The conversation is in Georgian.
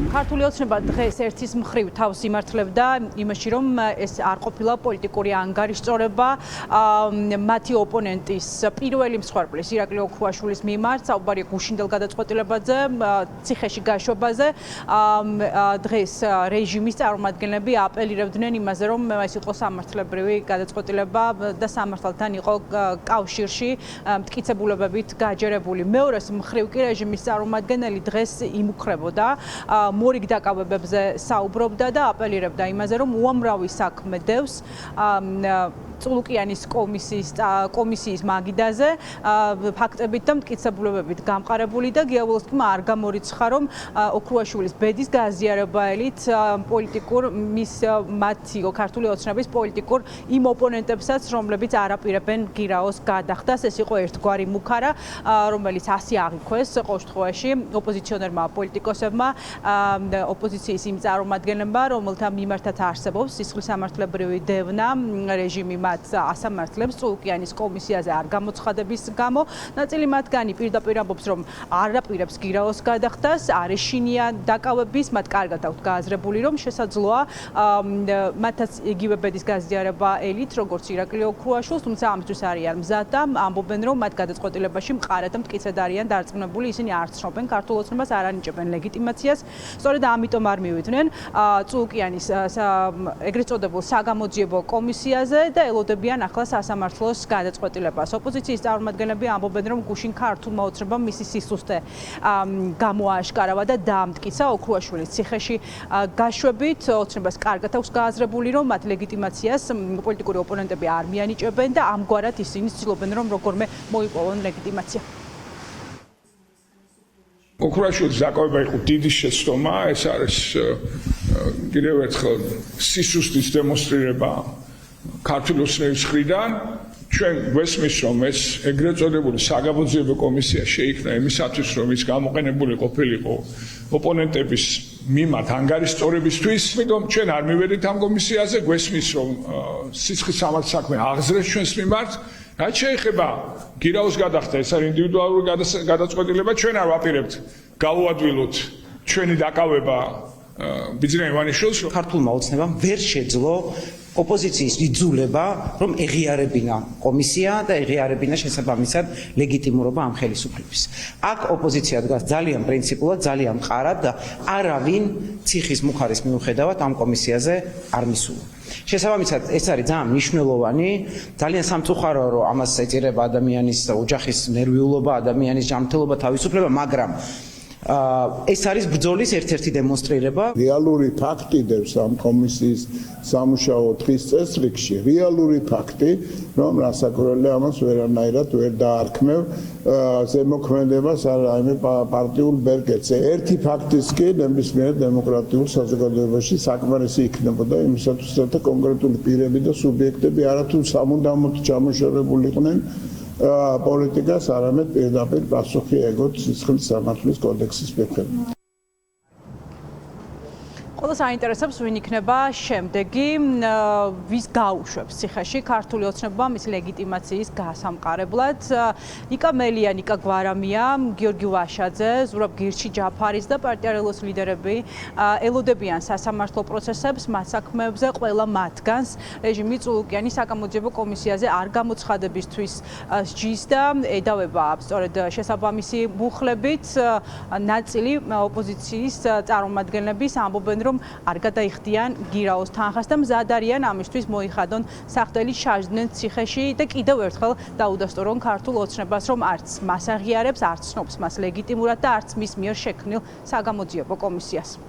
ქართული ოცნება დღეს ერთის მხრივ თავს იმართლებდა იმაში, რომ ეს არ ყოფილა პოლიტიკური ანგარიშწორება მათი ოპონენტის პირველი მსხვერპლის ირაკლი ოქრუაშვილის მიმართ, საუბარია გუშინდელ გადაწყვეტილებაზე, ციხეში გაშვებაზე. დღეს რეჟიმის წარმომადგენლები აპელირებდნენ იმაზე, რომ ეს იყო სამართლებრივი გადაწყვეტილება და სამართალთან იყო კავშირში მტკიცებულებებით გაჯერებული. მეორეს მხრივ კი რეჟიმის წარმომადგენელი დღეს იმუქრებოდა, მორიგ დაკავებებზე საუბრობდა და აპელირებდა იმაზე, რომ უამრავი საქმე დევს წულუკიანის კომისიის მაგიდაზე ფაქტებით და მტკიცებულებებით გამყარებული და გიაულოვსკიმ არ გამორიცხა, რომ ოქრუაშვილის ბედის გაზიარებაელით პოლიტიკურ მათი ქართული ოცნების პოლიტიკურ იმ ოპონენტებსაც, რომლებიც არაპირებენ გირაოს გადახდას. ეს იყო ერთგვარი მუქარა, რომელიც ასე აღიქვეს ყოველ შემთხვევაში ოპოზიციონერმა პოლიტიკოსებმა, ოპოზიციის იმ წარმომადგენლებმა, რომელთა მიმართაც არსებობს სისხლის სამართლებრივი დევნა, რეჟიმი მათ ასამართლებს წულუკიანის კომისიაზე არ გამოცხადების გამო. ნაწილი მათგანი პირდაპირ ამბობს, რომ არ აპირებს გირაოს გადახდას, არ ეშინია დაკავების, მათ კარგად აქვთ გააზრებული, რომ შესაძლოა მათაც იგივე ბედის გაზიარება ელით, როგორც ირაკლი ოქრუაშვილს, თუმცა ამისთვის არიან მზად და ამბობენ, რომ მათ გადაწყვეტილებაში მყარად და მტკიცედ არიან დარწმუნებული, ისინი არ ცნობენ ქართულ ოცნებას, არ ანიჭებენ ლეგიტიმაციას. სწორედ ამიტომ არ მივიდნენ წულუკიანის ეგრეთ წოდებულ საგამოძიებო კომისიაზე და ელოდებიან ახლა სასამართლოს გადაწყვეტილებას. ოპოზიციის წარმომადგენლები ამბობენ, რომ გუშინ ქართულმა ოცნებამ მისი სისუსტე გამოააშკარავა და დაამტკიცა ოქრუაშვილის ციხეში გაშვებით. ოცნებას კარგად აქვს გააზრებული, რომ მათ ლეგიტიმაციას პოლიტიკური ოპონენტები არ მიანიჭებენ და ამგვარად ისინი ცდილობენ, რომ როგორმე მოიპოვონ ლეგიტიმაცია. ოქრუაშვილის დაკავება იყო დიდი შეცდომა, ეს არის კიდევ ერთხელ სისუსტის დემონსტრირება ქართული ოცნების მხრიდან. ჩვენ გვესმის, რომ ეს ეგრეთ წოდებული საგამოძიებო კომისია შეიქმნა იმისათვის, რომ ის გამოყენებული ყოფილიყო ოპონენტების მიმართ ანგარიშწორებისთვის. ამიტომ ჩვენ არ მივედით ამ კომისიაზე, გვესმის, რომ სისხლის სამართლის საქმე აღზრეს ჩვენს მიმართ. რაც შეეხება გირაოს გადახდა, ეს არის ინდივიდუალური გადაწყვეტილება, ჩვენ არ ვაპირებთ გავუადვილოთ ჩვენი დაკავება ბიძინა ივანიშვილს. ქართულმა ოცნებამ ვერ შეძლო ოპოზიციის იძულება, რომ ეღიარებინა კომისია და ეღიარებინა შესაბამისად ლეგიტიმურობა ამ ხელისუფლების. აქ ოპოზიცია დგას ძალიან პრინციპულად, ძალიან მყარად და არავინ ციხის მუხარის მიუხედავად ამ კომისიაზე არ მისულა. შესაბამისად, ეს არის ძალიან მნიშვნელოვანი, ძალიან სამწუხაროა, რომ ამას ეწირება ადამიანის ოჯახის ნერვიულობა, ადამიანის ჯანმრთელობა, თავისუფლება, მაგრამ ეს არის ბრძოლის ერთ-ერთი დემონსტრირება. რეალური ფაქტი დევს ამ კომისიის სამუშაო დღის წესრიგში, რეალური ფაქტი, რომ რასაკვირველია ამას ვერანაირად ვერ დაარქმევ ზემოქმედებას რაიმე პარტიულ ბერკეტზე. ერთი ფაქტის კი ნებისმიერ დემოკრატიულ საზოგადოებაში საკმარისი იქნებოდა იმისათვის, რათა კონკრეტული პირები და სუბიექტები არათუ სამუდამოდ ჩამოშორებულიყვნენ პოლიტიკას, არამედ პირდაპირ პასუხი ეგოთ სისხლის სამართლის კოდექსის მიხედვით. ყველა საინტერესებს ვინ იქნება შემდეგი, ვის გაუშვებს ციხეში ქართული ოცნება მის ლეგიტიმაციის გასამყარებლად. ნიკა მელია, ნიკა გვარამია, გიორგი ვაშაძე, ზურაბ გირჩი ჯაფარის და პარტია რელოს ლიდერები ელოდებიან სასამართლო პროცესებს მათ საქმეებზე. ყველა მათგანს რეჟიმი წულუკიანის საგამოძიებო კომისიაზე არ გამოცხადებისთვის სჯის და ედავება სწორედ შესაბამისი მუხლებით. ნაწილი ოპოზიციის წარმომადგენლების ამბობენ, რომ არ გადაიხდიან გირაოს თანხას და მზად არიან ამისთვის მოიხადონ სახდელი შაჟდნენ ციხეში და კიდევ ერთხელ დაუდასტურონ ქართულ ოცნებას, რომ არც მას აღიარებს, არც ცნობს მას ლეგიტიმურად და არც მის მიერ შექმნილ საგამოძიებო კომისიას.